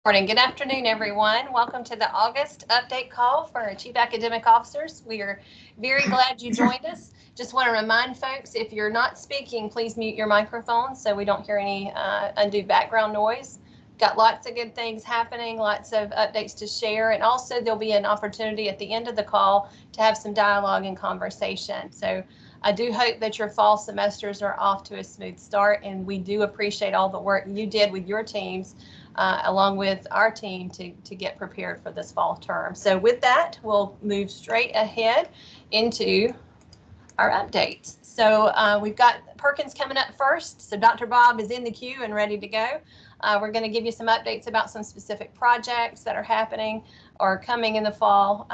Morning. Good afternoon, everyone. Welcome to the August update call for our Chief Academic Officers. We are very glad you joined us. Just want to remind folks, if you're not speaking, please mute your microphone so we don't hear any undue background noise. Got lots of good things happening, lots of updates to share, and also there'll be an opportunity at the end of the call to have some dialogue and conversation. So I do hope that your fall semesters are off to a smooth start, and we do appreciate all the work you did with your teams along with our team to get prepared for this fall term. So with that, we'll move straight ahead into our updates. So we've got Perkins coming up first. So Dr. Bob is in the queue and ready to go. We're going to give you some updates about some specific projects that are happening or coming in the fall.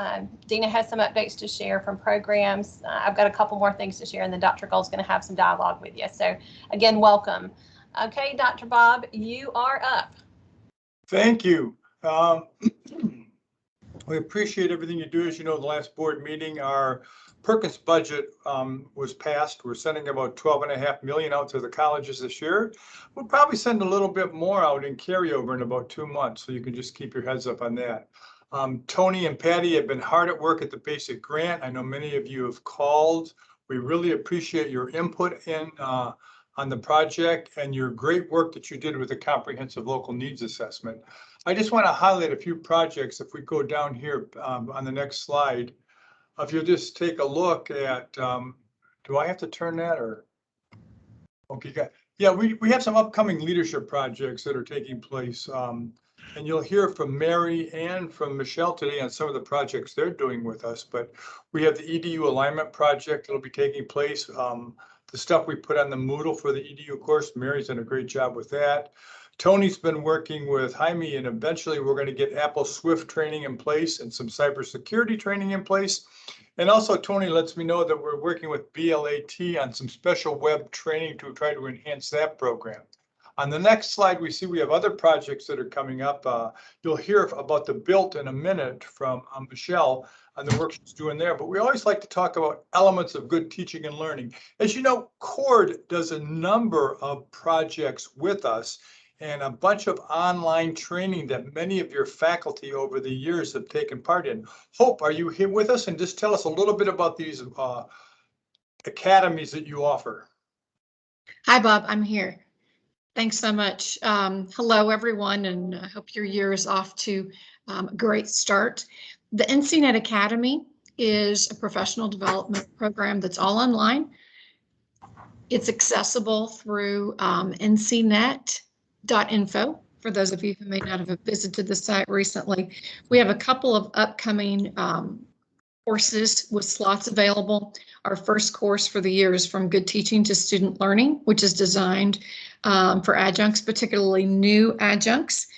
Dina has some updates to share from programs. I've got a couple more things to share, and then Dr. Gold's going to have some dialogue with you. So again, welcome. Okay, Dr. Bob, you are up. Thank you. We appreciate everything you do. As you know, the last board meeting, our Perkins budget was passed. We're sending about $12.5 million out to the colleges this year. We'll probably send a little bit more out in carryover in about 2 months, so you can just keep your heads up on that. Tony and Patty have been hard at work at the basic grant. I know many of you have called. We really appreciate your input on the project and your great work that you did with the comprehensive local needs assessment. I just want to highlight a few projects. If we go down here on the next slide, if you'll just take a look at, do I have to turn that or? Okay, yeah, we have some upcoming leadership projects that are taking place. And you'll hear from Mary and from Michelle today on some of the projects they're doing with us. But we have the EDU alignment project that'll be taking place. The stuff we put on the Moodle for the EDU course, Mary's done a great job with that. Tony's been working with Jaime, and eventually we're going to get Apple Swift training in place and some cybersecurity training in place. And also Tony lets me know that we're working with BLAT on some special web training to try to enhance that program. On the next slide, we see we have other projects that are coming up. You'll hear about the BUILT in a minute from Michelle on the work she's doing there, but we always like to talk about elements of good teaching and learning. As you know, CORD does a number of projects with us and a bunch of online training that many of your faculty over the years have taken part in. Hope, are you here with us? And just tell us a little bit about these academies that you offer. Hi, Bob, I'm here. Thanks so much. Hello, everyone, and I hope your year is off to a great start. The NCNet Academy is a professional development program that's all online. It's accessible through ncnet.info. For those of you who may not have visited the site recently, we have a couple of upcoming courses with slots available. Our first course for the year is From Good Teaching to Student Learning, which is designed for adjuncts, particularly new adjuncts.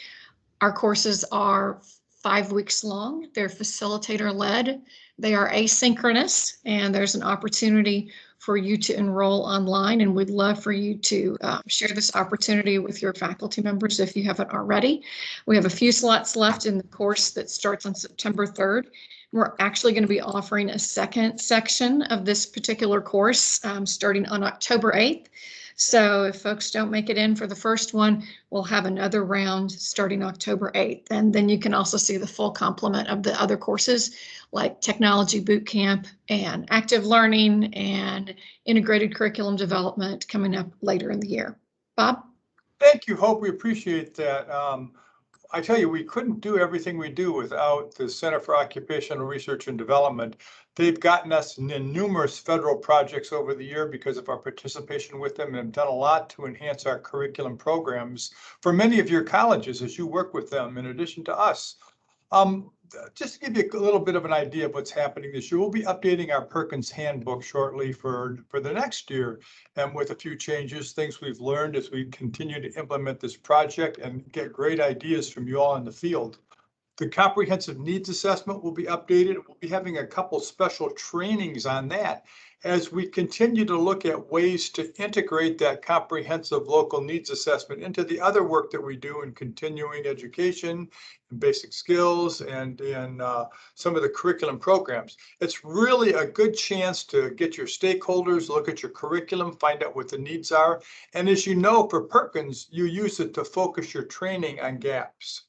Our courses are 5 weeks long. They're facilitator led. They are asynchronous, and there's an opportunity for you to enroll online, and we'd love for you to share this opportunity with your faculty members if you haven't already. We have a few slots left in the course that starts on September 3rd. We're actually going to be offering a second section of this particular course starting on October 8th. So if folks don't make it in for the first one, we'll have another round starting October 8th. And then you can also see the full complement of the other courses like Technology Bootcamp and Active Learning and Integrated Curriculum Development coming up later in the year. Bob? Thank you, Hope. We appreciate that. I tell you, we couldn't do everything we do without the Center for Occupational Research and Development. They've gotten us in numerous federal projects over the year because of our participation with them, and have done a lot to enhance our curriculum programs for many of your colleges as you work with them in addition to us. Just to give you a little bit of an idea of what's happening this year, we'll be updating our Perkins handbook shortly for the next year, and with a few changes, things we've learned as we continue to implement this project and get great ideas from you all in the field. The comprehensive needs assessment will be updated. We'll be having a couple special trainings on that as we continue to look at ways to integrate that comprehensive local needs assessment into the other work that we do in continuing education and basic skills and in some of the curriculum programs. It's really a good chance to get your stakeholders, look at your curriculum, find out what the needs are. And as you know, for Perkins, you use it to focus your training on gaps.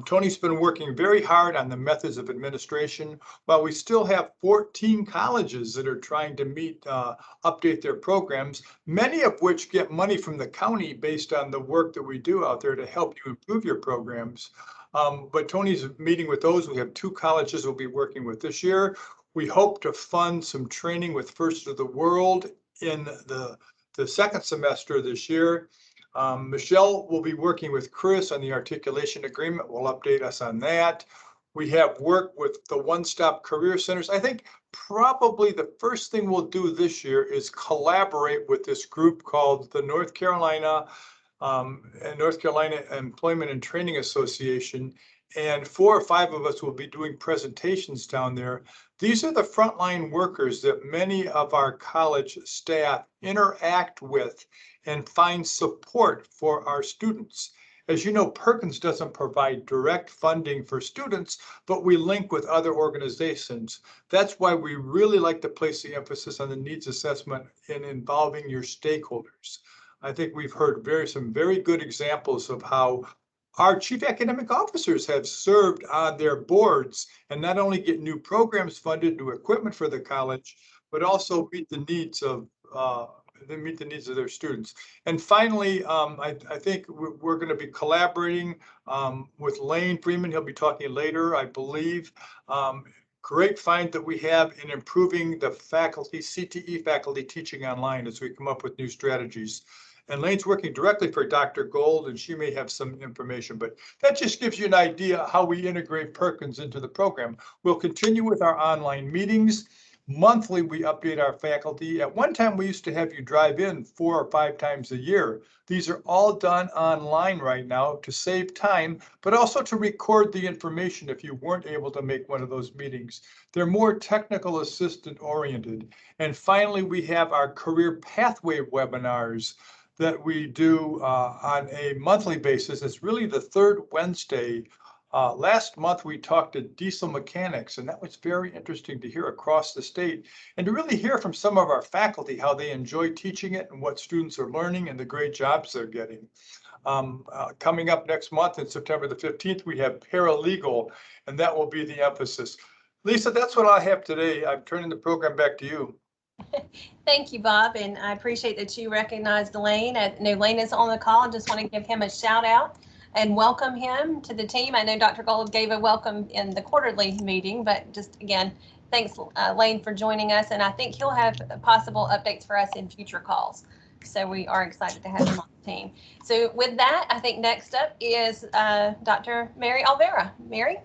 Tony's been working very hard on the methods of administration, while we still have 14 colleges that are trying to update their programs, many of which get money from the county based on the work that we do out there to help you improve your programs. But Tony's meeting with those. We have 2 colleges we'll be working with this year. We hope to fund some training with First of the World in the second semester this year. Michelle will be working with Chris on the articulation agreement. Will update us on that. We have worked with the one-stop career centers. I think probably the first thing we'll do this year is collaborate with this group called the North Carolina Employment and Training Association. And 4 or 5 of us will be doing presentations down there. These are the frontline workers that many of our college staff interact with and find support for our students. As you know, Perkins doesn't provide direct funding for students, but we link with other organizations. That's why we really like to place the emphasis on the needs assessment in involving your stakeholders. I think we've heard some very good examples of how our chief academic officers have served on their boards and not only get new programs funded, new equipment for the college, but also meet the needs of their students. And finally, I think we're going to be collaborating with Lane Freeman. He'll be talking later, I believe. Great find that we have in improving the faculty, CTE faculty teaching online as we come up with new strategies. And Lane's working directly for Dr. Gold, and she may have some information, but that just gives you an idea how we integrate Perkins into the program. We'll continue with our online meetings. Monthly, we update our faculty. At one time, we used to have you drive in 4 or 5 times a year. These are all done online right now to save time, but also to record the information if you weren't able to make one of those meetings. They're more technical assistant oriented. And finally, we have our career pathway webinars that we do on a monthly basis. It's really the 3rd Wednesday. Last month, we talked to diesel mechanics, and that was very interesting to hear across the state and to really hear from some of our faculty how they enjoy teaching it and what students are learning and the great jobs they're getting. Coming up next month in September the 15th, we have paralegal, and that will be the emphasis. Lisa, that's what I have today. I'm turning the program back to you. Thank you, Bob, and I appreciate that you recognized Lane. I know Lane is on the call. I just want to give him a shout out and welcome him to the team. I know Dr. Gold gave a welcome in the quarterly meeting, but just again, thanks, Lane, for joining us. And I think he'll have possible updates for us in future calls. So we are excited to have him on the team. So with that, I think next up is Dr. Mary Alvera. Mary?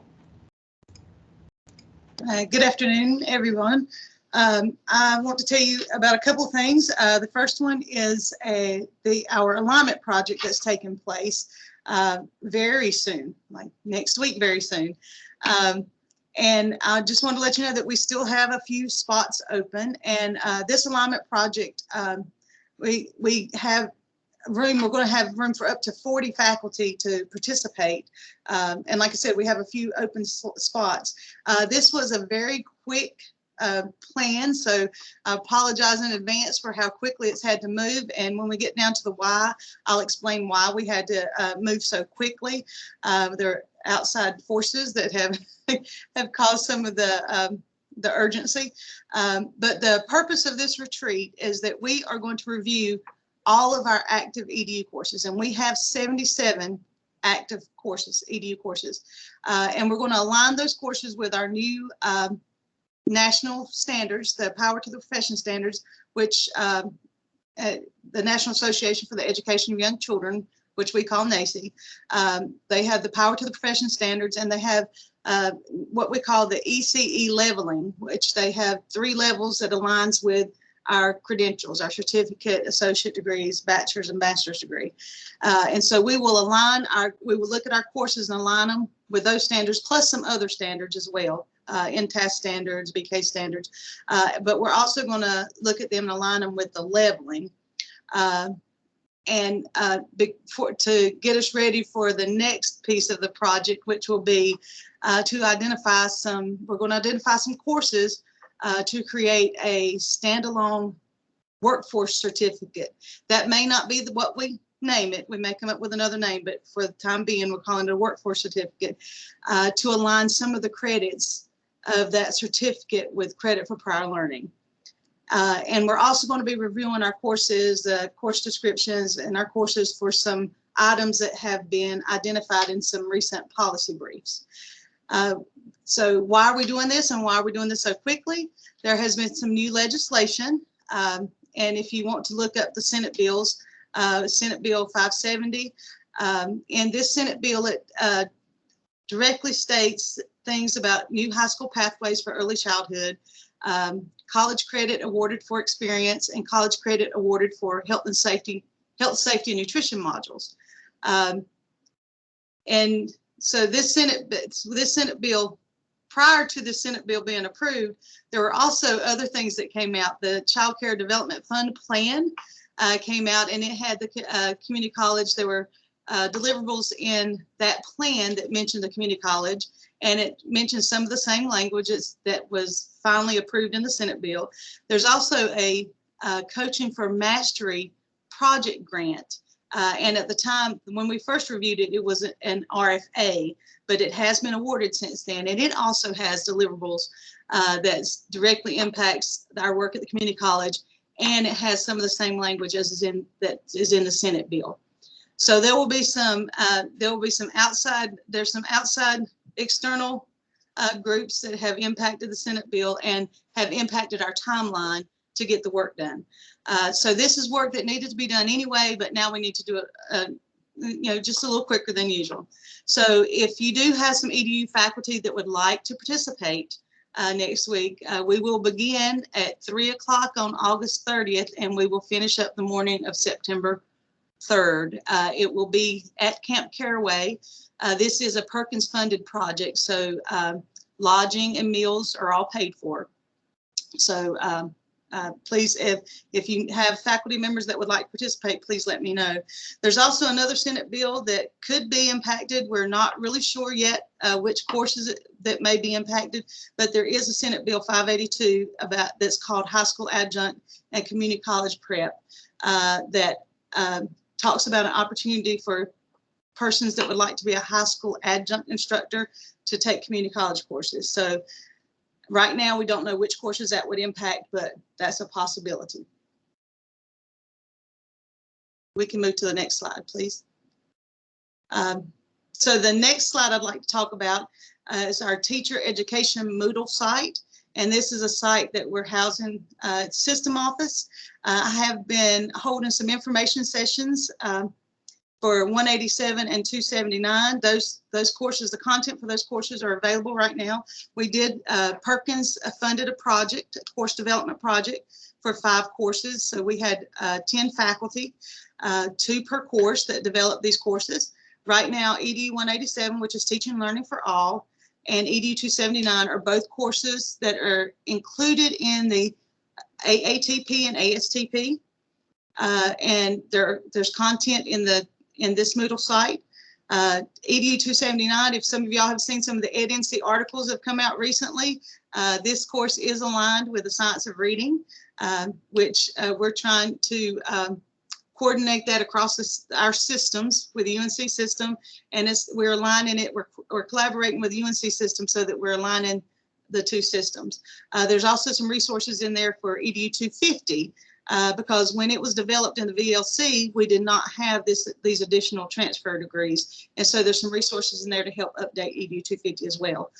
Good afternoon, everyone. I want to tell you about a couple of things. The first one is our alignment project that's taking place very soon, like next week, very soon. And I just want to let you know that we still have a few spots open. And this alignment project, we have room. We're going to have room for up to 40 faculty to participate. And like I said, we have a few open spots. This was a very quick plan, so I apologize in advance for how quickly it's had to move, and when we get down to the why, I'll explain why we had to move so quickly. There are outside forces that have caused some of the urgency, but the purpose of this retreat is that we are going to review all of our active EDU courses, and we have 77 active courses, EDU courses, and we're going to align those courses with our new national standards, the Power to the Profession standards, which the National Association for the Education of Young Children, which we call NACCE, they have the Power to the Profession standards, and they have what we call the ECE leveling, which they have 3 levels that aligns with our credentials, our certificate, associate degrees, bachelor's and master's degree. And so we will look at our courses and align them with those standards, plus some other standards as well. NTAS standards, BK standards, but we're also going to look at them and align them with the leveling, and to get us ready for the next piece of the project, which will be to identify we're going to identify some courses to create a standalone workforce certificate. That may not be what we name it. We may come up with another name, but for the time being, we're calling it a workforce certificate, to align some of the credits of that certificate with credit for prior learning. And we're also going to be reviewing our courses, course descriptions, and our courses for some items that have been identified in some recent policy briefs. So why are we doing this, and why are we doing this so quickly? There has been some new legislation, and if you want to look up the Senate bills, Senate Bill 570, in this Senate bill, it directly states things about new high school pathways for early childhood, college credit awarded for experience, and college credit awarded for health, safety, and nutrition modules. And so this Senate bill, prior to the Senate bill being approved, there were also other things that came out. The Child Care Development Fund plan came out, and it had the community college. There were deliverables in that plan that mentioned the community college, and it mentioned some of the same languages that was finally approved in the Senate bill. There's also a Coaching for Mastery project grant. And at the time, when we first reviewed it, it was an RFA, but it has been awarded since then. And it also has deliverables that directly impacts our work at the community college. And it has some of the same language as is in the Senate bill. So there will be some outside external groups that have impacted the Senate bill and have impacted our timeline to get the work done. So this is work that needed to be done anyway, but now we need to do it, just a little quicker than usual. So if you do have some EDU faculty that would like to participate next week, we will begin at 3 o'clock on August 30th, and we will finish up the morning of September 3rd. It will be at Camp Caraway. This is a Perkins funded project, so lodging and meals are all paid for. So please, if you have faculty members that would like to participate, please let me know. There's also another Senate bill that could be impacted. We're not really sure yet which courses that may be impacted, but there is a Senate Bill 582 that's called High School Adjunct and Community College Prep that talks about an opportunity for persons that would like to be a high school adjunct instructor to take community college courses. So right now, we don't know which courses that would impact, but that's a possibility. We can move to the next slide, please. So the next slide I'd like to talk about is our teacher education Moodle site. And this is a site that we're housing system office. I have been holding some information sessions for 187 and 279. Those courses, the content for those courses are available right now. We did, Perkins funded a project, a course development project for 5 courses. So we had 10 faculty, 2 per course that developed these courses. Right now, EDU 187, which is Teaching and Learning for All, and EDU 279 are both courses that are included in the AATP and ASTP. And there's content in this Moodle site. EDU 279, if some of y'all have seen some of the EdNC articles that have come out recently, this course is aligned with the science of reading, which we're trying to coordinate that across our systems with the UNC system, and we're aligning it, we're collaborating with the UNC system so that we're aligning the 2 systems. There's also some resources in there for EDU 250, because when it was developed in the VLC, we did not have these additional transfer degrees. And so there's some resources in there to help update EDU 250 as well.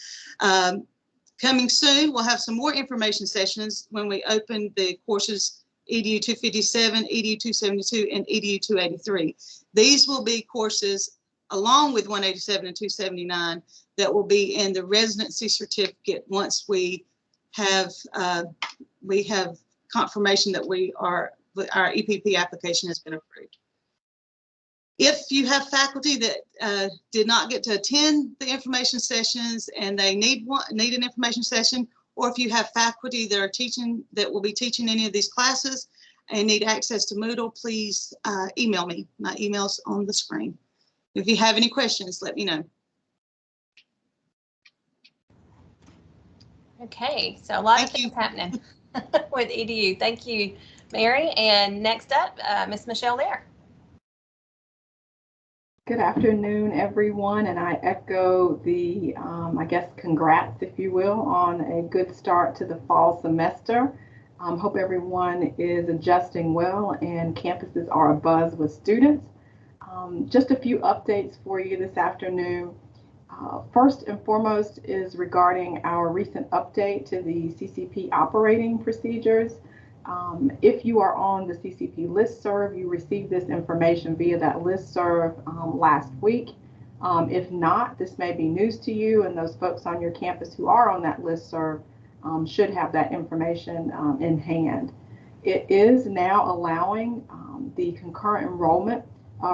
Coming soon, we'll have some more information sessions when we open the courses EDU 257, EDU 272, and EDU 283. These will be courses along with 187 and 279 that will be in the residency certificate once we have confirmation that our EPP application has been approved. If you have faculty that did not get to attend the information sessions and they need an information session, or if you have faculty that are teaching, that will be teaching any of these classes and need access to Moodle, please email me. My email's on the screen. If you have any questions, let me know. Okay, so a lot of things happening with EDU. Thank you, Mary. And next up, Miss Michelle Lair. Good afternoon, everyone, and I echo the, I guess, congrats, if you will, on a good start to the fall semester. Hope everyone is adjusting well and campuses are abuzz with students. Just a few updates for you this afternoon. First and foremost is regarding our recent update to the CCP operating procedures. If you are on the CCP listserv, you received this information via that listserv last week. If not, this may be news to you, and those folks on your campus who are on that listserv should have that information in hand. It is now allowing the concurrent enrollment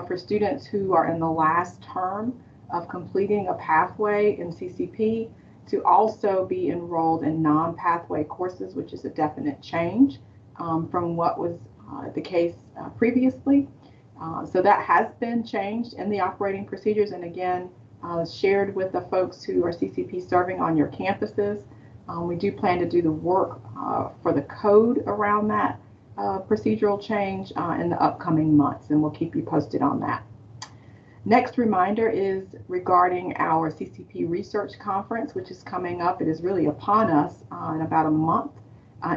for students who are in the last term of completing a pathway in CCP to also be enrolled in non-pathway courses, which is a definite change from what was the case previously. So that has been changed in the operating procedures, and again, shared with the folks who are CCP serving on your campuses. We do plan to do the work for the code around that procedural change in the upcoming months, and we'll keep you posted on that. Next reminder is regarding our CCP Research Conference, which is coming up. It is really upon us in about a month.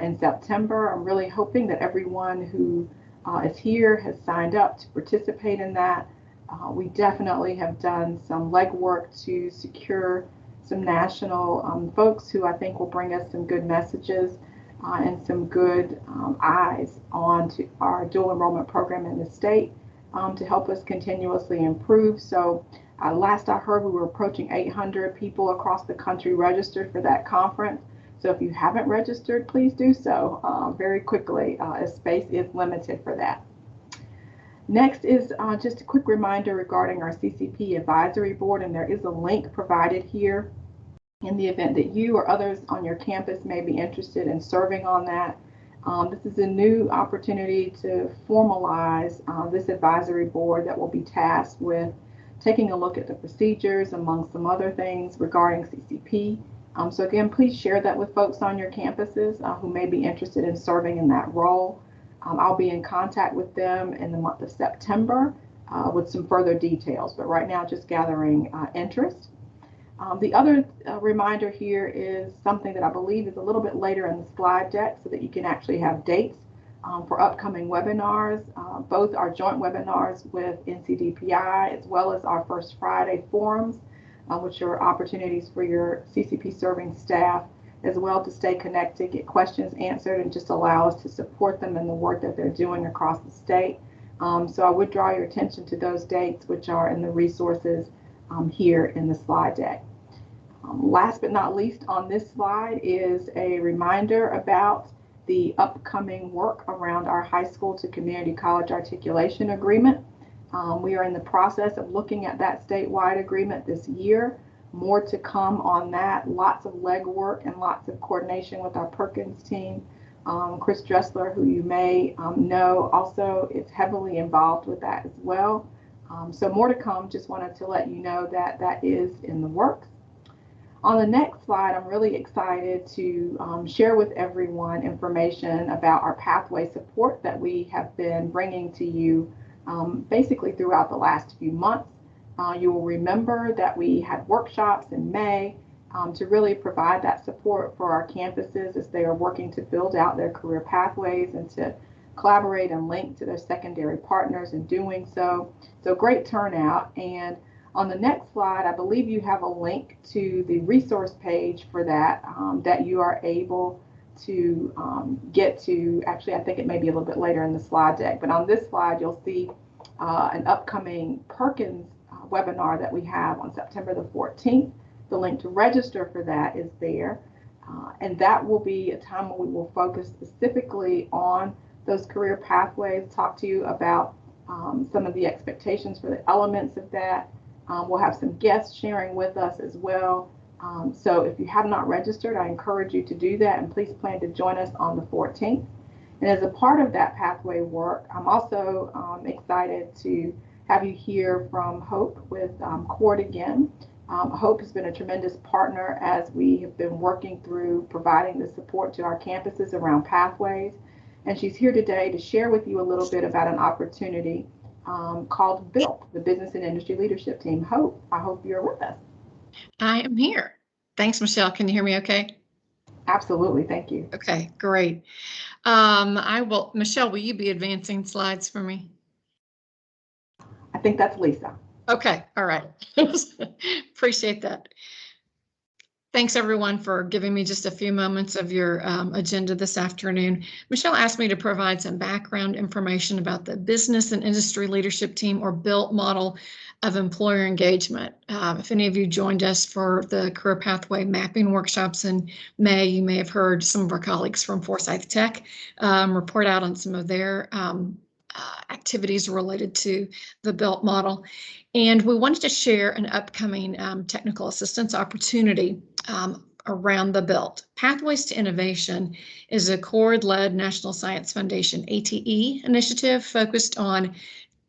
In September. I'm really hoping that everyone who is here has signed up to participate in that. We definitely have done some legwork to secure some national folks who I think will bring us some good messages and some good eyes onto our dual enrollment program in the state to help us continuously improve. So last I heard, we were approaching 800 people across the country registered for that conference. So if you haven't registered, please do so very quickly, as space is limited for that. Next is just a quick reminder regarding our CCP advisory board, and there is a link provided here in the event that you or others on your campus may be interested in serving on that. This is a new opportunity to formalize this advisory board that will be tasked with taking a look at the procedures, among some other things regarding CCP. So again, please share that with folks on your campuses who may be interested in serving in that role. I'll be in contact with them in the month of September with some further details, but right now just gathering interest. The other reminder here is something that I believe is a little bit later in the slide deck so that you can actually have dates for upcoming webinars, both our joint webinars with NCDPI as well as our First Friday forums, which are opportunities for your CCP serving staff as well to stay connected, get questions answered, and just allow us to support them in the work that they're doing across the state. So I would draw your attention to those dates, which are in the resources here in the slide deck. Last but not least on this slide is a reminder about the upcoming work around our high school to community college articulation agreement. We are in the process of looking at that statewide agreement this year. More to come on that. Lots of legwork and lots of coordination with our Perkins team. Chris Dressler, who you may know, also is heavily involved with that as well. So more to come. Just wanted to let you know that that is in the works. On the next slide, I'm really excited to share with everyone information about our pathway support that we have been bringing to you basically throughout the last few months. You will remember that we had workshops in May to really provide that support for our campuses as they are working to build out their career pathways and to collaborate and link to their secondary partners in doing so. So great turnout. And on the next slide, I believe you have a link to the resource page for that, that you are able to get to. Actually, I think it may be a little bit later in the slide deck, but on this slide, you'll see an upcoming Perkins webinar that we have on September the 14th. The link to register for that is there. And that will be a time when we will focus specifically on those career pathways, talk to you about some of the expectations for the elements of that. We'll have some guests sharing with us as well. So if you have not registered, I encourage you to do that, and please plan to join us on the 14th. And as a part of that pathway work, I'm also excited to have you hear from Hope with Court again. Hope has been a tremendous partner as we have been working through providing the support to our campuses around pathways. And she's here today to share with you a little bit about an opportunity called BUILT, the Business and Industry Leadership Team. I hope you're with us. I am here. Thanks, Michelle. Can you hear me okay? Absolutely. Thank you. Okay, great. Michelle, will you be advancing slides for me? I think that's Lisa. Okay, all right. Appreciate that. Thanks everyone for giving me just a few moments of your agenda this afternoon. Michelle asked me to provide some background information about the Business and Industry Leadership Team, or BUILT, model of employer engagement. If any of you joined us for the career pathway mapping workshops in May, you may have heard some of our colleagues from Forsyth Tech report out on some of their activities related to the BUILT model. And we wanted to share an upcoming technical assistance opportunity around the BUILT. Pathways to Innovation is a CORD-led National Science Foundation ATE initiative focused on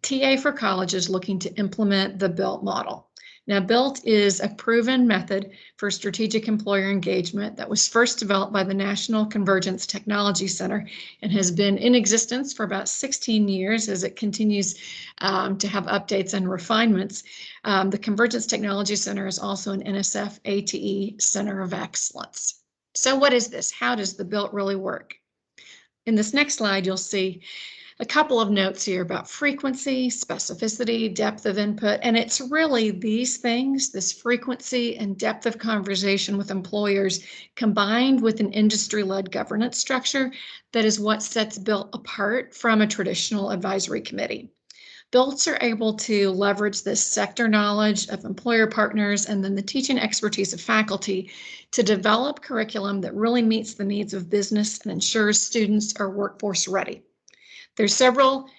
TA for colleges looking to implement the BUILT model. Now, BUILT is a proven method for strategic employer engagement that was first developed by the National Convergence Technology Center and has been in existence for about 16 years as it continues to have updates and refinements. The Convergence Technology Center is also an NSF ATE Center of Excellence. So what is this? How does the BUILT really work? In this next slide, you'll see a couple of notes here about frequency, specificity, depth of input, and it's really these things, this frequency and depth of conversation with employers combined with an industry-led governance structure that is what sets BUILT apart from a traditional advisory committee. BUILTs are able to leverage this sector knowledge of employer partners and then the teaching expertise of faculty to develop curriculum that really meets the needs of business and ensures students are workforce ready. There's several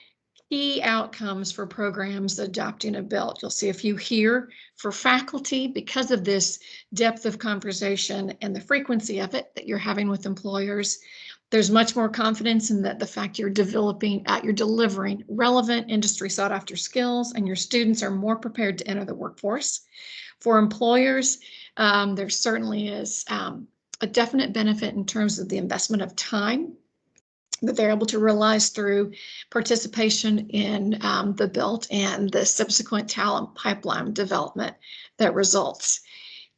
key outcomes for programs adopting a BUILT. You'll see a few here. For faculty, because of this depth of conversation and the frequency of it that you're having with employers, there's much more confidence in that the fact you're delivering relevant industry sought after skills, and your students are more prepared to enter the workforce. For employers, there certainly is a definite benefit in terms of the investment of time that they're able to realize through participation in the BUILT and the subsequent talent pipeline development that results.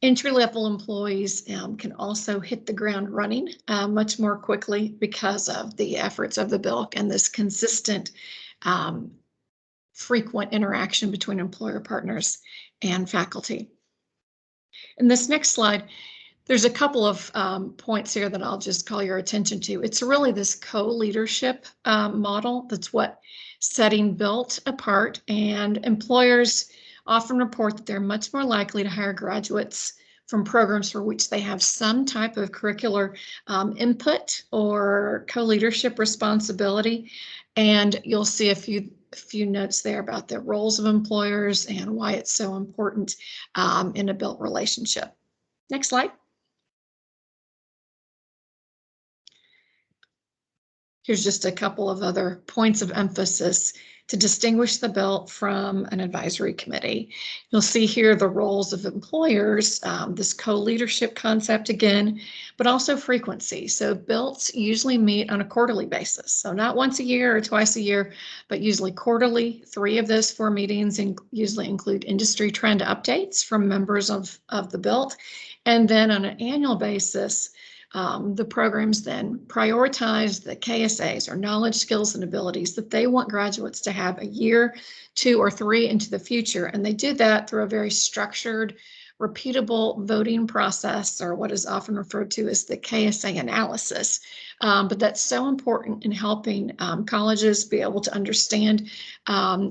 Entry-level employees can also hit the ground running much more quickly because of the efforts of the BUILT and this consistent, frequent interaction between employer partners and faculty. In this next slide, there's a couple of points here that I'll just call your attention to. It's really this co-leadership model that's what setting BUILT apart, and employers often report that they're much more likely to hire graduates from programs for which they have some type of curricular input or co-leadership responsibility. And you'll see a few notes there about the roles of employers and why it's so important in a BUILT relationship. Next slide. Here's just a couple of other points of emphasis to distinguish the BUILT from an advisory committee. You'll see here the roles of employers, this co-leadership concept again, but also frequency. So BUILTs usually meet on a quarterly basis. So not once a year or twice a year, but usually quarterly. 3 of those 4 meetings usually include industry trend updates from members of the BUILT. And then on an annual basis, the programs then prioritize the KSAs, or knowledge, skills, and abilities that they want graduates to have a year, 2, or 3 into the future. And they do that through a very structured, repeatable voting process, or what is often referred to as the KSA analysis. But that's so important in helping colleges be able to understand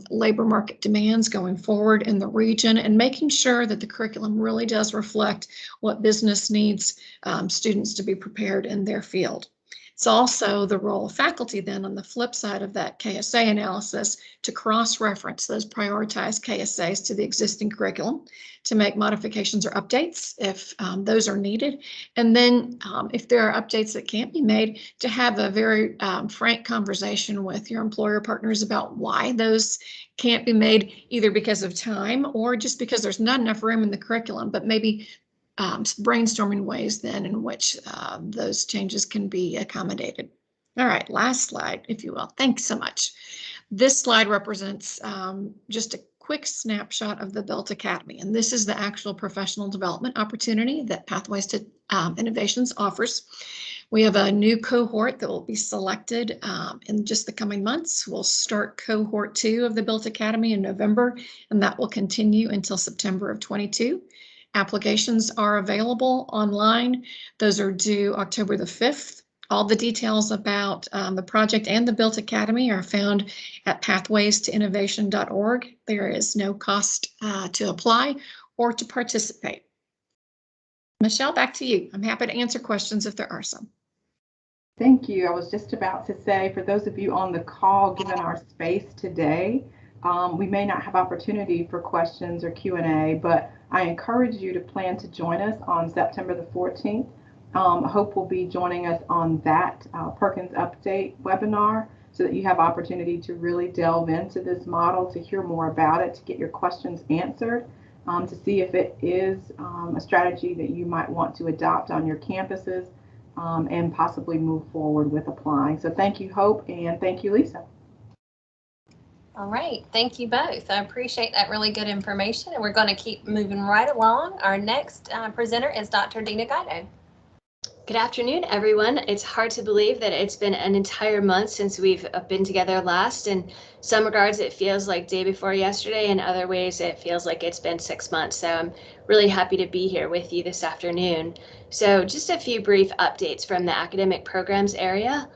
labor market demands going forward in the region, and making sure that the curriculum really does reflect what business needs students to be prepared in their field. It's also the role of faculty then on the flip side of that KSA analysis to cross-reference those prioritized KSAs to the existing curriculum, to make modifications or updates if those are needed. And then if there are updates that can't be made, to have a very frank conversation with your employer partners about why those can't be made, either because of time or just because there's not enough room in the curriculum, but maybe brainstorming ways then in which those changes can be accommodated. All right, last slide, if you will. Thanks so much. This slide represents just a quick snapshot of the Built Academy, and this is the actual professional development opportunity that Pathways to Innovations offers. We have a new cohort that will be selected in just the coming months. We'll start cohort 2 of the Built Academy in November, and that will continue until September of 22. Applications are available online. Those are due October the 5th. All the details about the project and the Built Academy are found at pathwaystoinnovation.org. There is no cost to apply or to participate. Michelle, back to you. I'm happy to answer questions if there are some. Thank you. I was just about to say, for those of you on the call, given our space today, we may not have opportunity for questions or Q&A, but I encourage you to plan to join us on September the 14th. Hope will be joining us on that Perkins Update webinar so that you have opportunity to really delve into this model, to hear more about it, to get your questions answered, to see if it is a strategy that you might want to adopt on your campuses and possibly move forward with applying. So thank you, Hope, and thank you, Lisa. All right, thank you both. I appreciate that really good information, and we're going to keep moving right along. Our next presenter is Dr. Dina Guido. Good afternoon, everyone. It's hard to believe that it's been an entire month since we've been together last. In some regards, it feels like day before yesterday. In other ways, it feels like it's been 6 months. So I'm really happy to be here with you this afternoon. So just a few brief updates from the academic programs area.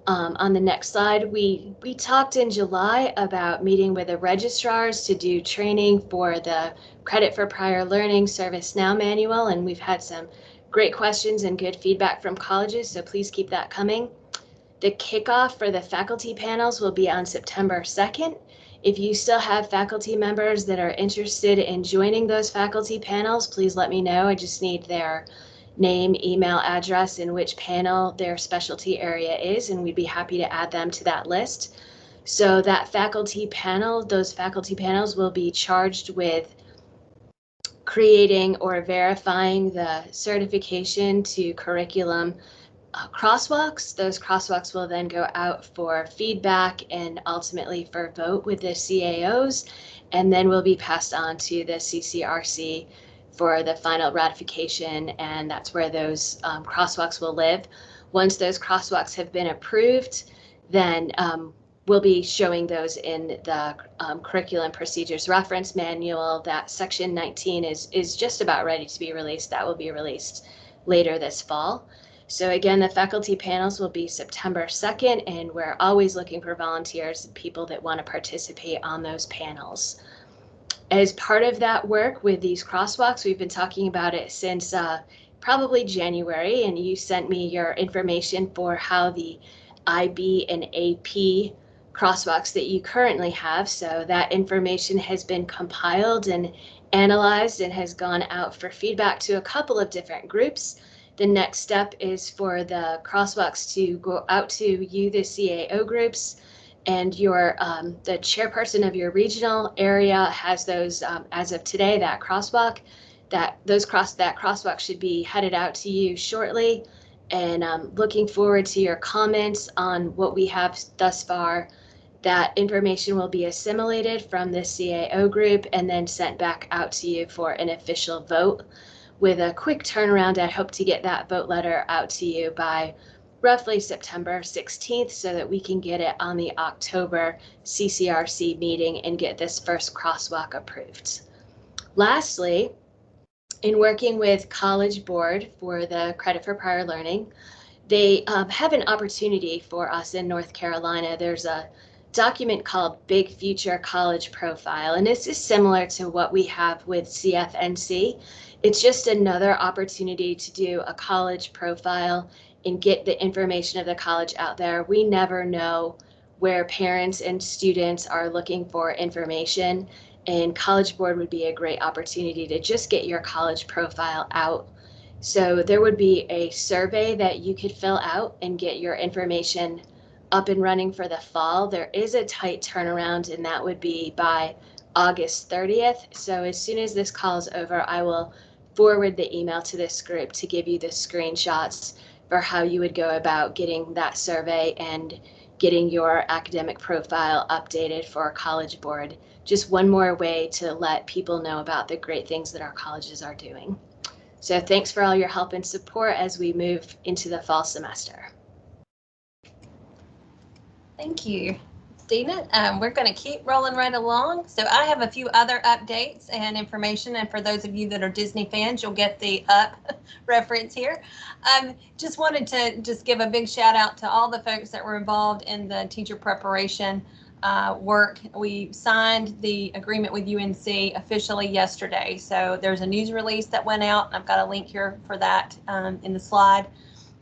On the next slide, we talked in July about meeting with the registrars to do training for the Credit for Prior Learning ServiceNow manual, and we've had some great questions and good feedback from colleges, so please keep that coming. The kickoff for the faculty panels will be on September 2nd. If you still have faculty members that are interested in joining those faculty panels, please let me know. I just need their name, email, address, and which panel their specialty area is, and we'd be happy to add them to that list. So that faculty panel, those faculty panels will be charged with creating or verifying the certification to curriculum crosswalks. Those crosswalks will then go out for feedback and ultimately for vote with the CAOs, and then will be passed on to the CCRC for the final ratification, and that's where those crosswalks will live. Once those crosswalks have been approved, then we'll be showing those in the curriculum procedures reference manual. That section 19 is just about ready to be released. That will be released later this fall. So again, the faculty panels will be September 2nd, and we're always looking for volunteers and people that want to participate on those panels. As part of that work with these crosswalks, we've been talking about it since probably January, and you sent me your information for how the IB and AP crosswalks that you currently have. So that information has been compiled and analyzed and has gone out for feedback to a couple of different groups. The next step is for the crosswalks to go out to you, the CAO groups, and your the chairperson of your regional area has those as of today. That crosswalk, that crosswalk should be headed out to you shortly. And looking forward to your comments on what we have thus far. That information will be assimilated from the CAO group and then sent back out to you for an official vote. With a quick turnaround, I hope to get that vote letter out to you by roughly September 16th so that we can get it on the October CCRC meeting and get this first crosswalk approved. Lastly, in working with College Board for the Credit for Prior Learning, they have an opportunity for us in North Carolina. There's a document called Big Future College Profile, and this is similar to what we have with CFNC. It's just another opportunity to do a college profile and get the information of the college out there. We never know where parents and students are looking for information, and College Board would be a great opportunity to just get your college profile out. So there would be a survey that you could fill out and get your information up and running for the fall. There is a tight turnaround, and that would be by August 30th. So as soon as this call is over, I will forward the email to this group to give you the screenshots for how you would go about getting that survey and getting your academic profile updated for College Board. Just one more way to let people know about the great things that our colleges are doing. So thanks for all your help and support as we move into the fall semester. Thank you, Dina. We're going to keep rolling right along. So I have a few other updates and information, and for those of you that are Disney fans, you'll get the up reference here. Just wanted to just give a big shout out to all the folks that were involved in the teacher preparation work. We signed the agreement with UNC officially yesterday. So there's a news release that went out, and I've got a link here for that in the slide.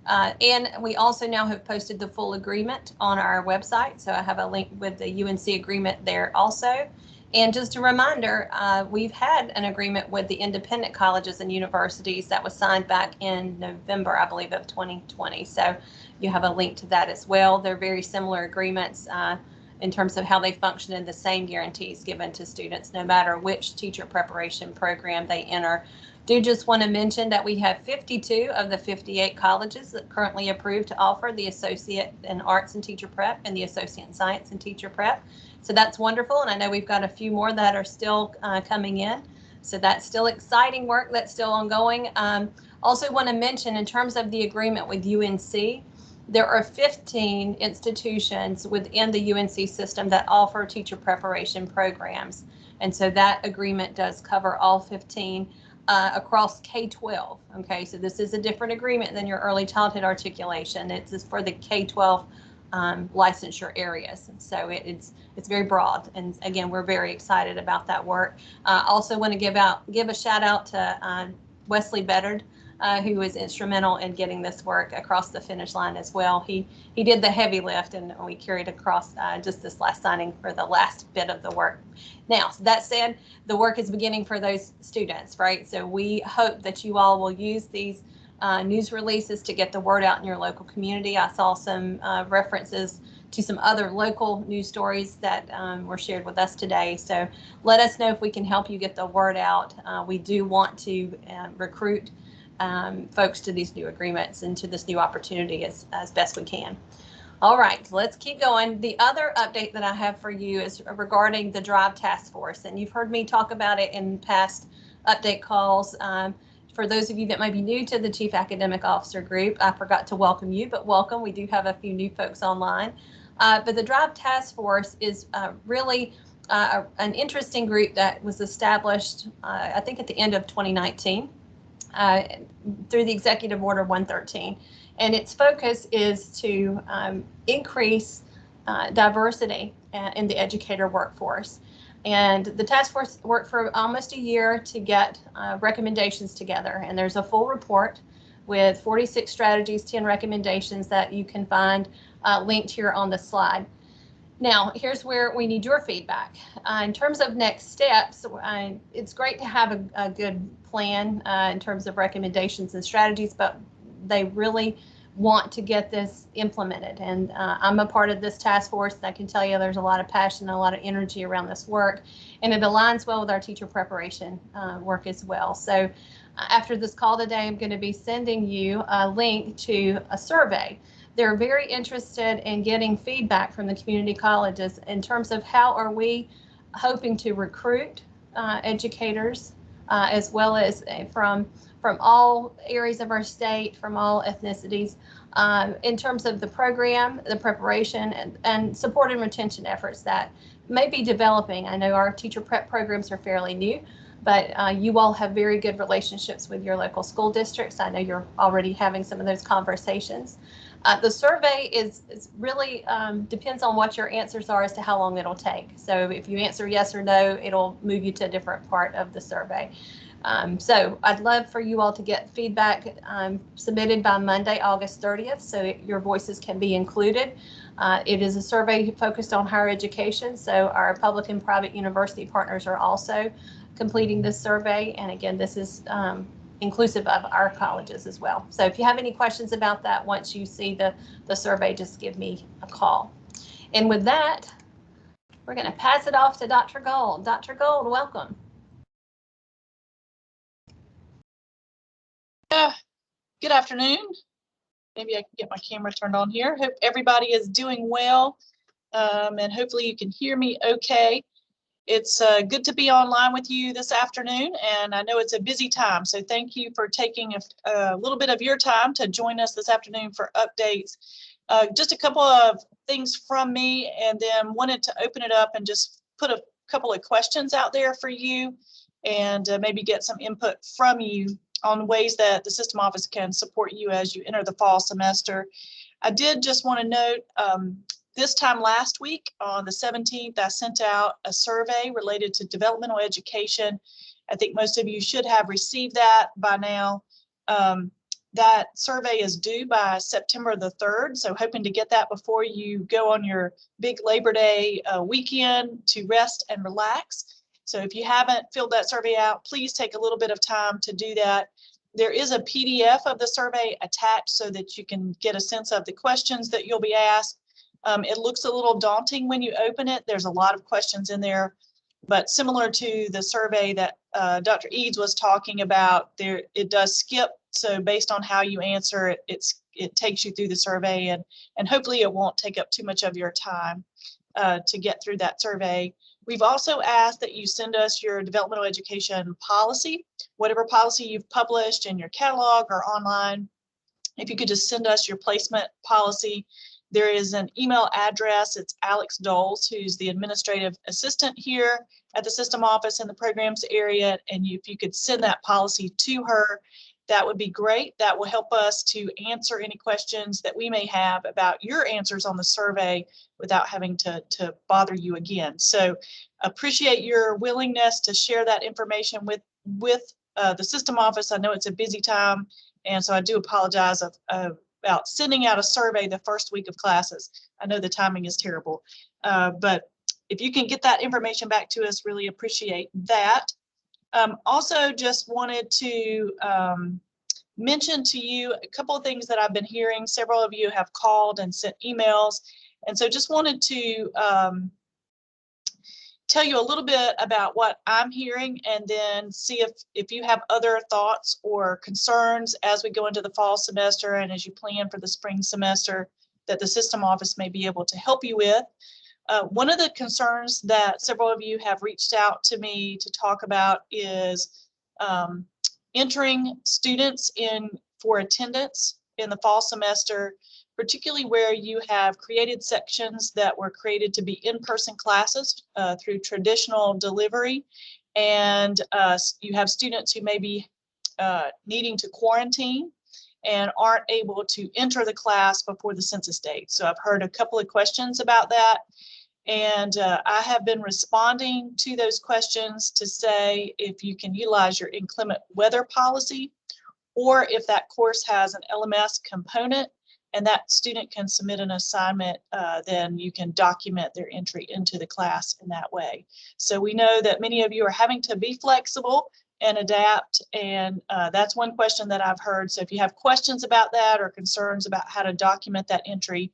And we also now have posted the full agreement on our website. So I have a link with the UNC agreement there also. And just a reminder, we've had an agreement with the independent colleges and universities that was signed back in November, I believe, of 2020. So you have a link to that as well. They're very similar agreements in terms of how they function, and the same guarantees given to students no matter which teacher preparation program they enter. Do just want to mention that we have 52 of the 58 colleges that currently approved to offer the Associate in Arts and Teacher Prep and the Associate in Science and Teacher Prep. So that's wonderful, and I know we've got a few more that are still coming in. So that's still exciting work that's still ongoing. Also want to mention, in terms of the agreement with UNC, there are 15 institutions within the UNC system that offer teacher preparation programs. And so that agreement does cover all 15 across K-12. Okay, so this is a different agreement than your early childhood articulation. It's for the K-12 licensure areas. So it's very broad. And again, we're very excited about that work. Also want to give a shout out to Wesley Beddard, who was instrumental in getting this work across the finish line as well. He did the heavy lift, and we carried across just this last signing for the last bit of the work. Now, that said, the work is beginning for those students, right? So we hope that you all will use these news releases to get the word out in your local community. I saw some references to some other local news stories that were shared with us today. So let us know if we can help you get the word out. We do want to recruit folks to these new agreements and to this new opportunity as best we can. All right, let's keep going. The other update that I have for you is regarding the Drive Task Force, and you've heard me talk about it in past update calls. For those of you that might be new to the Chief Academic Officer group, I forgot to welcome you, but welcome. We do have a few new folks online. But the Drive Task Force is really an interesting group that was established, I think, at the end of 2019 through the Executive Order 113. And its focus is to increase diversity in the educator workforce. And the task force worked for almost a year to get recommendations together. And there's a full report with 46 strategies, 10 recommendations that you can find linked here on the slide. Now, here's where we need your feedback. In terms of next steps, it's great to have a good plan in terms of recommendations and strategies, but they really want to get this implemented. And I'm a part of this task force. I can tell you there's a lot of passion and a lot of energy around this work, and it aligns well with our teacher preparation work as well. So after this call today, I'm going to be sending you a link to a survey. They're very interested in getting feedback from the community colleges in terms of how are we hoping to recruit educators as well as from all areas of our state, from all ethnicities, in terms of the program, the preparation, and support and retention efforts that may be developing. I know our teacher prep programs are fairly new, but you all have very good relationships with your local school districts. I know you're already having some of those conversations. The survey is really depends on what your answers are as to how long it'll take. So if you answer yes or no, it'll move you to a different part of the survey. So I'd love for you all to get feedback submitted by Monday, August 30th, so your voices can be included. It is a survey focused on higher education, so our public and private university partners are also completing this survey. And again, this is inclusive of our colleges as well. So if you have any questions about that, once you see the survey, just give me a call. And with that, we're going to pass it off to Dr. Gold. Dr. Gold, welcome. Good afternoon. maybe I can get my camera turned on here. Hope everybody is doing well, and hopefully you can hear me okay. It's good to be online with you this afternoon, and I know it's a busy time, so thank you for taking a little bit of your time to join us this afternoon for updates. Just a couple of things from me, and then wanted to open it up and just put a couple of questions out there for you, and maybe get some input from you on ways that the system office can support you as you enter the fall semester. I did just want to note, this time last week on the 17th, I sent out a survey related to developmental education. I think most of you should have received that by now. That survey is due by September the 3rd, so hoping to get that before you go on your big Labor Day weekend to rest and relax. So if you haven't filled that survey out, please take a little bit of time to do that. There is a PDF of the survey attached so that you can get a sense of the questions that you'll be asked. It looks a little daunting when you open it. There's a lot of questions in there, but similar to the survey that Dr. Eads was talking about, it does skip. So based on how you answer it, it takes you through the survey, and hopefully it won't take up too much of your time to get through that survey. We've also asked that you send us your developmental education policy, whatever policy you've published in your catalog or online. If you could just send us your placement policy. There is an email address. It's Alex Doles, who's the administrative assistant here at the system office in the programs area. And if you could send that policy to her, that would be great. That will help us to answer any questions that we may have about your answers on the survey without having to bother you again. So appreciate your willingness to share that information with the system office. I know it's a busy time, and so I do apologize about sending out a survey the first week of classes. I know the timing is terrible, but if you can get that information back to us, really appreciate that. Also just wanted to mention to you a couple of things that I've been hearing. Several of you have called and sent emails, and so just wanted to tell you a little bit about what I'm hearing, and then see if you have other thoughts or concerns as we go into the fall semester and as you plan for the spring semester that the system office may be able to help you with. One of the concerns that several of you have reached out to me to talk about is entering students in for attendance in the fall semester, particularly where you have created sections that were created to be in-person classes through traditional delivery, and you have students who may be needing to quarantine and aren't able to enter the class before the census date. So I've heard a couple of questions about that, and I have been responding to those questions to say if you can utilize your inclement weather policy, or if that course has an LMS component and that student can submit an assignment, then you can document their entry into the class in that way. So we know that many of you are having to be flexible and adapt, and that's one question that I've heard. So if you have questions about that or concerns about how to document that entry,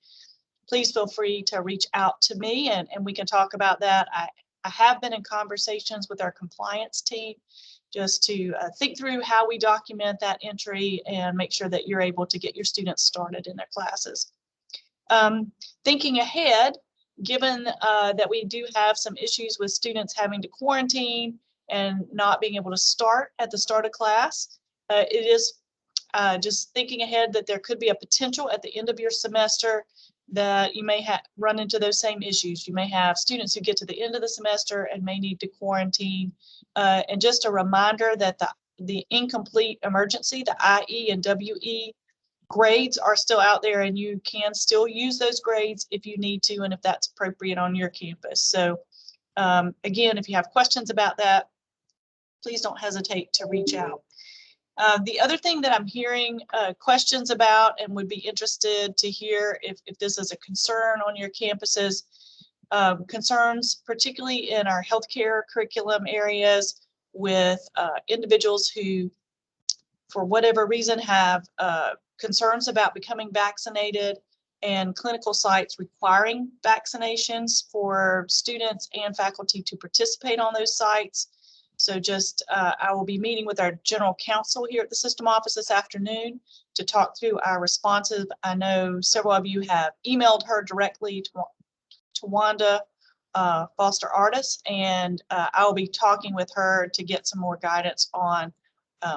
please feel free to reach out to me, and we can talk about that. I have been in conversations with our compliance team just to think through how we document that entry and make sure that you're able to get your students started in their classes. Thinking ahead, given that we do have some issues with students having to quarantine and not being able to start at the start of class, it is just thinking ahead that there could be a potential at the end of your semester that you may run into those same issues. You may have students who get to the end of the semester and may need to quarantine. And just a reminder that the incomplete emergency, the IE and WE grades are still out there, and you can still use those grades if you need to and if that's appropriate on your campus. So again, if you have questions about that, please don't hesitate to reach out. The other thing that I'm hearing questions about and would be interested to hear if this is a concern on your campuses, concerns particularly in our healthcare curriculum areas with individuals who, for whatever reason, have concerns about becoming vaccinated, and clinical sites requiring vaccinations for students and faculty to participate on those sites. So just, I will be meeting with our general counsel here at the system office this afternoon to talk through our responses. I know several of you have emailed her directly to Wanda Foster Artis, and I will be talking with her to get some more guidance on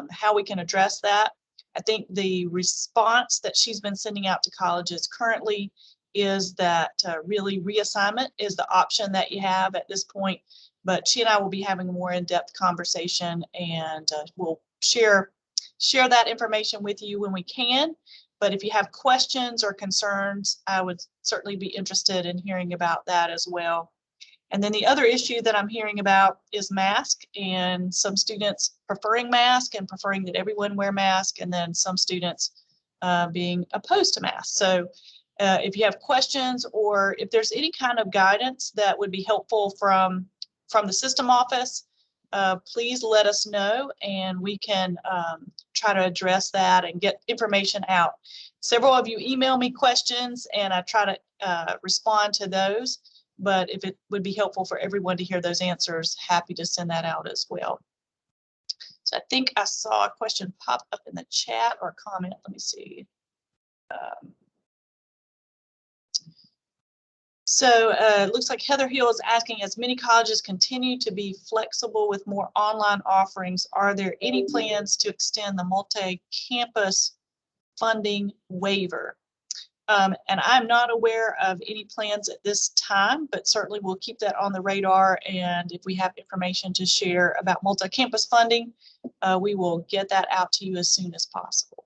how we can address that. I think the response that she's been sending out to colleges currently is that really reassignment is the option that you have at this point. But she and I will be having a more in-depth conversation, and we'll share that information with you when we can. But if you have questions or concerns, I would certainly be interested in hearing about that as well. And then the other issue that I'm hearing about is mask, and some students preferring mask and preferring that everyone wear mask, and then some students being opposed to masks. So if you have questions, or if there's any kind of guidance that would be helpful from the system office, please let us know, and we can try to address that and get information out. Several of you email me questions, and I try to respond to those. But if it would be helpful for everyone to hear those answers, happy to send that out as well. So I think I saw a question pop up in the chat or comment. Let me see. So it looks like Heather Hill is asking, as many colleges continue to be flexible with more online offerings, are there any plans to extend the multi-campus funding waiver? And I'm not aware of any plans at this time, but certainly we'll keep that on the radar. And if we have information to share about multi-campus funding, we will get that out to you as soon as possible.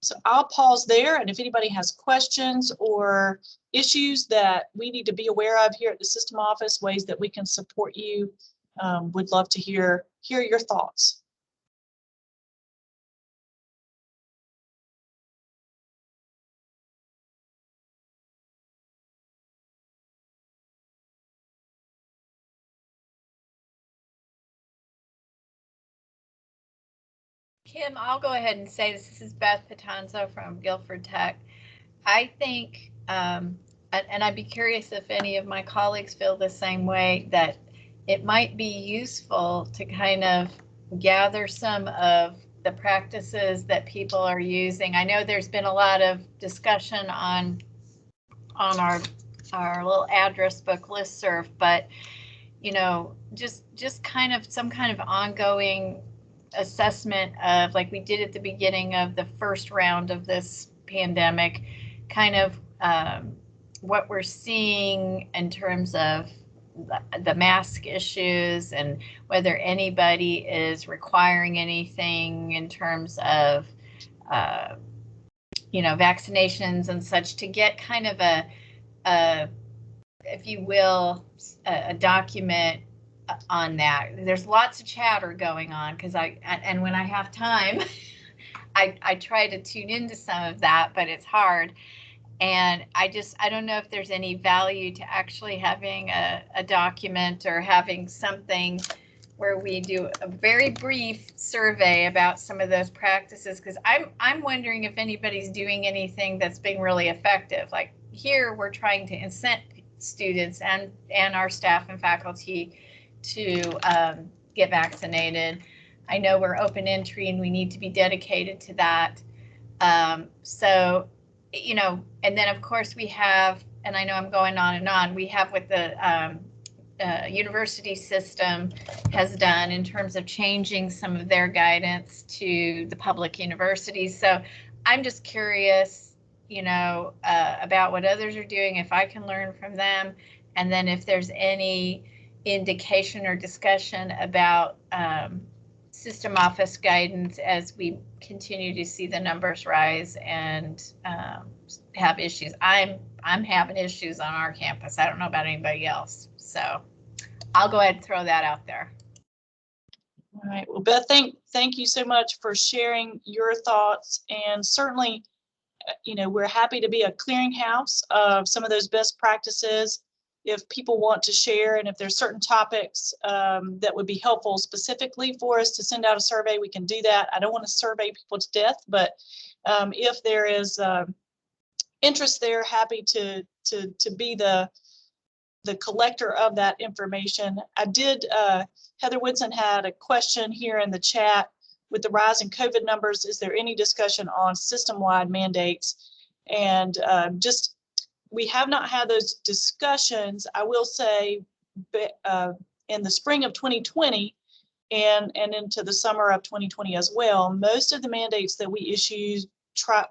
So I'll pause there, and if anybody has questions or issues that we need to be aware of here at the system office, ways that we can support you, would love to hear your thoughts. Kim, I'll go ahead and say this. This is Beth Patanzo from Guilford Tech. I think, and I'd be curious if any of my colleagues feel the same way, that it might be useful to kind of gather some of the practices that people are using. I know there's been a lot of discussion on our little address book listserv, but you know, just kind of some kind of ongoing assessment of, like we did at the beginning of the first round of this pandemic, kind of what we're seeing in terms of the mask issues, and whether anybody is requiring anything in terms of you know, vaccinations and such, to get kind of a if you will, a document on that. There's lots of chatter going on, because and when I have time, I try to tune into some of that, but it's hard. And I don't know if there's any value to actually having a document, or having something where we do a very brief survey about some of those practices, because I'm wondering if anybody's doing anything that's been really effective. Like here, we're trying to incent students and our staff and faculty to get vaccinated. I know we're open entry, and we need to be dedicated to that. So, you know, and then of course we have, and I know I'm going on and on, we have what the university system has done in terms of changing some of their guidance to the public universities. So I'm just curious, you know, about what others are doing, if I can learn from them, and then if there's any indication or discussion about system office guidance as we continue to see the numbers rise and have issues. I'm having issues on our campus. I don't know about anybody else, so I'll go ahead and throw that out there. All right. Well, Beth, thank you so much for sharing your thoughts, and certainly, you know, we're happy to be a clearinghouse of some of those best practices. If people want to share, and if there's certain topics that would be helpful specifically for us to send out a survey, we can do that. I don't want to survey people to death, but if there is interest there, happy to be the the collector of that information. I did, Heather Woodson had a question here in the chat. With the rise in COVID numbers, is there any discussion on system-wide mandates? And we have not had those discussions. I will say in the spring of 2020 and into the summer of 2020 as well, most of the mandates that we issued,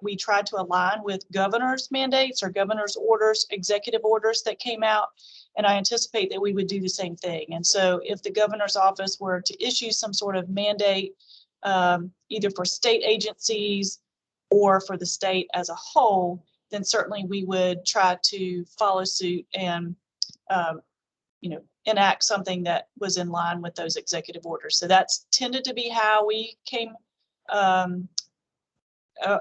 we tried to align with governor's mandates or governor's orders, executive orders that came out. And I anticipate that we would do the same thing. And so if the governor's office were to issue some sort of mandate, either for state agencies or for the state as a whole, then certainly we would try to follow suit and, enact something that was in line with those executive orders. So that's tended to be how we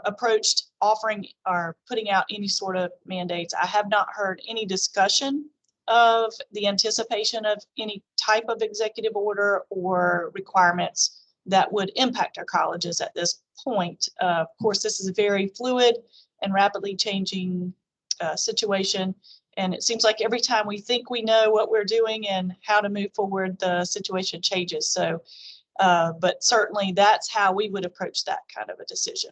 approached offering or putting out any sort of mandates. I have not heard any discussion of the anticipation of any type of executive order or requirements that would impact our colleges at this point. Of course, this is a very fluid and rapidly changing situation. And it seems like every time we think we know what we're doing and how to move forward, the situation changes. So, but certainly that's how we would approach that kind of a decision.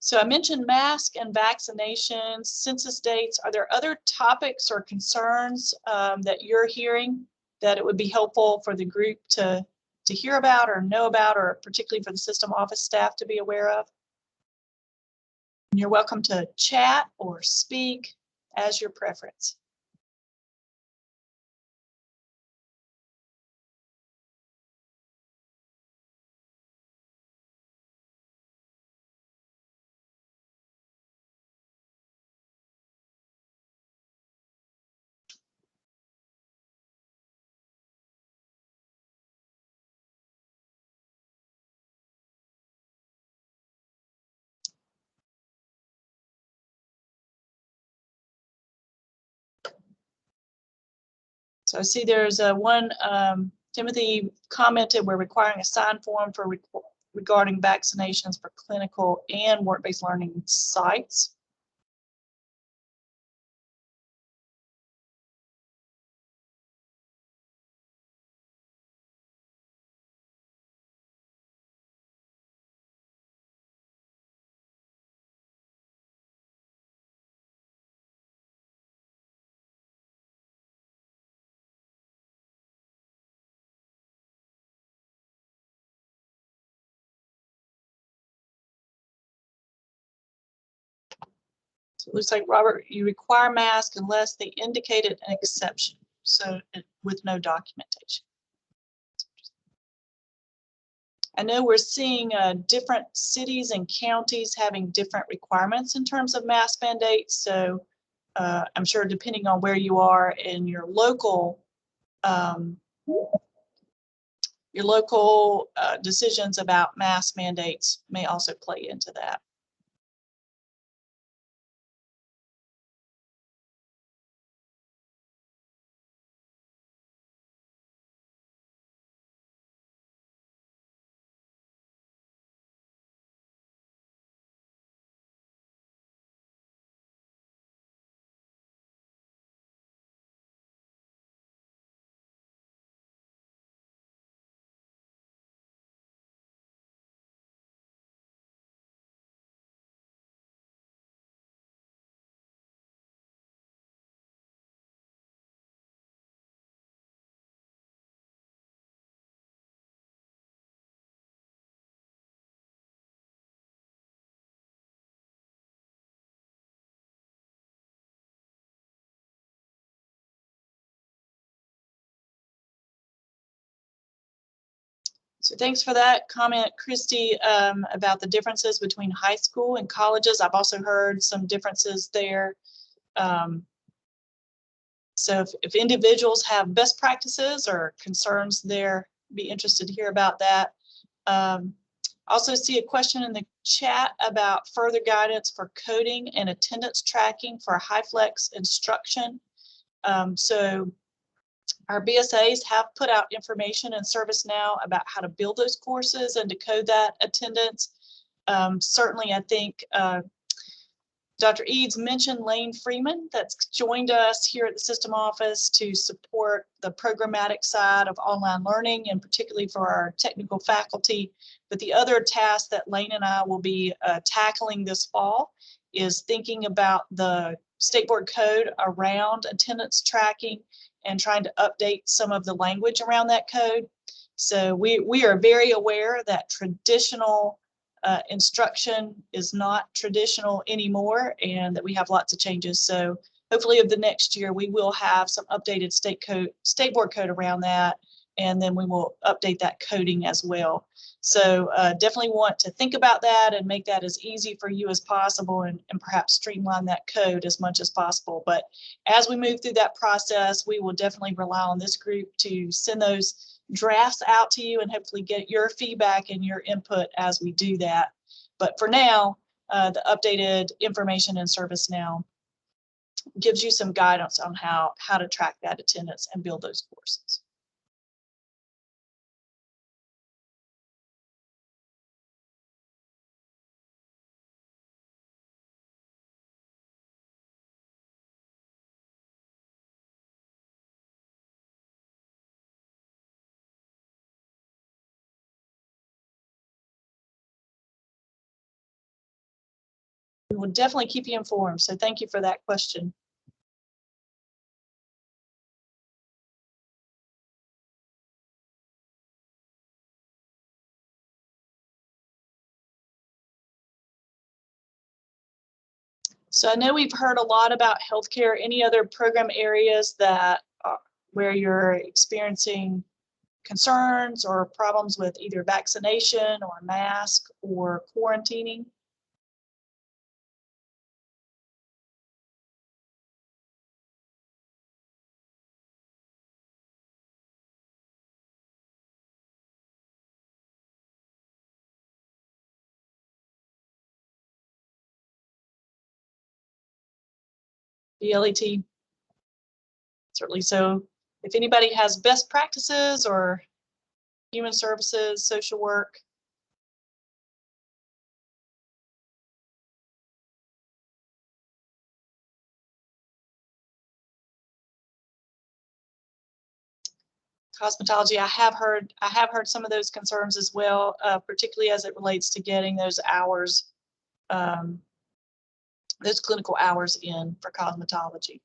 So I mentioned mask and vaccinations, census dates. Are there other topics or concerns that you're hearing that it would be helpful for the group to hear about or know about, or particularly for the system office staff to be aware of? And you're welcome to chat or speak as your preference. So I see there's one, Timothy commented, we're requiring a sign form for regarding vaccinations for clinical and work-based learning sites. So it looks like, Robert, you require mask unless they indicated an exception, so with no documentation. I know we're seeing different cities and counties having different requirements in terms of mask mandates. So I'm sure depending on where you are in your local decisions about mask mandates may also play into that. So thanks for that comment, Christy, about the differences between high school and colleges. I've also heard some differences there. So if individuals have best practices or concerns there, be interested to hear about that. Also see a question in the chat about further guidance for coding and attendance tracking for high flex instruction. So Our BSAs have put out information in ServiceNow about how to build those courses and decode that attendance. Certainly, I think Dr. Eads mentioned Lane Freeman that's joined us here at the system office to support the programmatic side of online learning, and particularly for our technical faculty. But the other task that Lane and I will be tackling this fall is thinking about the state board code around attendance tracking and trying to update some of the language around that code. So we are very aware that traditional instruction is not traditional anymore, and that we have lots of changes. So hopefully of the next year, we will have some updated state board code around that, and then we will update that coding as well. So definitely want to think about that and make that as easy for you as possible, and perhaps streamline that code as much as possible. But as we move through that process, we will definitely rely on this group to send those drafts out to you and hopefully get your feedback and your input as we do that. But for now, the updated information in ServiceNow gives you some guidance on how to track that attendance and build those courses. We will definitely keep you informed. So thank you for that question. So I know we've heard a lot about healthcare. Any other program areas that where you're experiencing concerns or problems with either vaccination or mask or quarantining? BLET, certainly. So if anybody has best practices or human services, social work. Cosmetology, I have heard some of those concerns as well, particularly as it relates to getting those hours, those clinical hours in for cosmetology.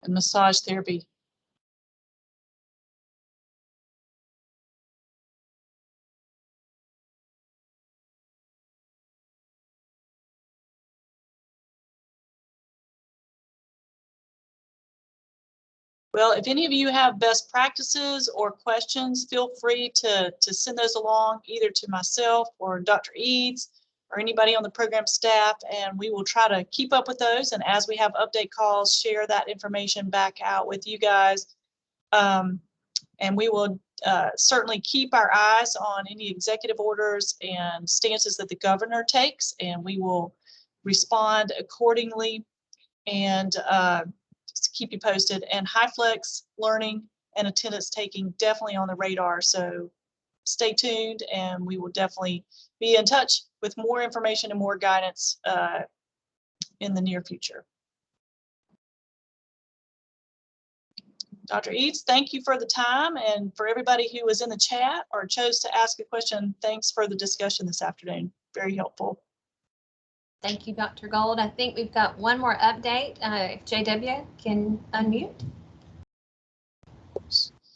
And massage therapy. Well, if any of you have best practices or questions, feel free to send those along either to myself or Dr. Eads or anybody on the program staff, and we will try to keep up with those. And as we have update calls, share that information back out with you guys. And we will certainly keep our eyes on any executive orders and stances that the governor takes, and we will respond accordingly. And just keep you posted. And high flex learning and attendance taking definitely on the radar. So stay tuned, and we will definitely be in touch with more information and more guidance in the near future. Dr. Eads, thank you for the time, and for everybody who was in the chat or chose to ask a question, thanks for the discussion this afternoon. Very helpful. Thank you, Dr. Gold. I think we've got one more update. If JW can unmute.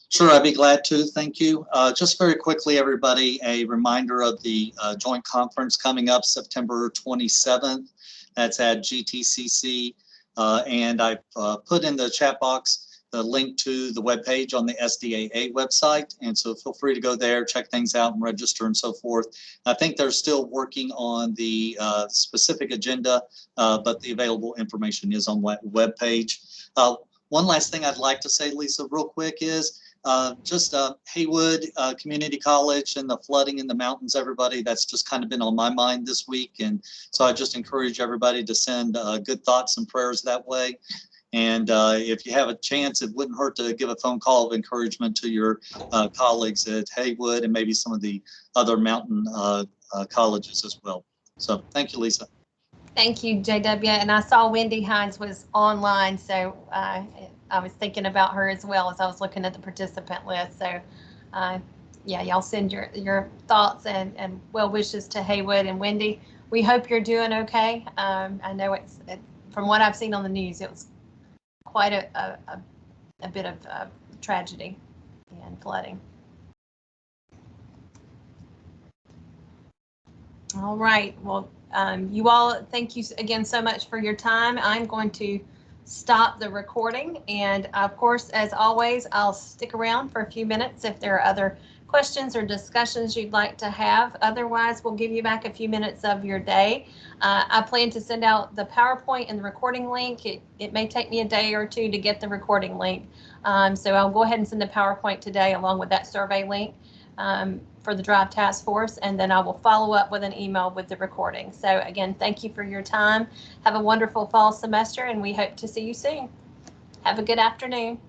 Sure, I'd be glad to. Thank you. Just very quickly, everybody, a reminder of the joint conference coming up September 27th. That's at GTCC. And I've put in the chat box the link to the webpage on the SDAA website. And so feel free to go there, check things out and register and so forth. I think they're still working on the specific agenda, but the available information is on that webpage. One last thing I'd like to say, Lisa, real quick is just Haywood Community College and the flooding in the mountains, everybody, that's just kind of been on my mind this week. And so I just encourage everybody to send good thoughts and prayers that way. And if you have a chance, it wouldn't hurt to give a phone call of encouragement to your colleagues at Haywood and maybe some of the other mountain colleges as well. So thank you, Lisa. Thank you, JW. And I saw Wendy Hines was online, so I was thinking about her as well as I was looking at the participant list. So yeah, y'all send your thoughts and well wishes to Haywood and Wendy. We hope you're doing okay. I know it's from what I've seen on the news, it was quite a bit of tragedy and flooding. All right. Well, you all, thank you again so much for your time. I'm going to stop the recording. And of course, as always, I'll stick around for a few minutes if there are other questions or discussions you'd like to have. Otherwise, we'll give you back a few minutes of your day. I plan to send out the PowerPoint and the recording link. It may take me a day or two to get the recording link. So I'll go ahead and send the PowerPoint today along with that survey link for the Drive Task Force, and then I will follow up with an email with the recording. So again, thank you for your time. Have a wonderful fall semester, and we hope to see you soon. Have a good afternoon.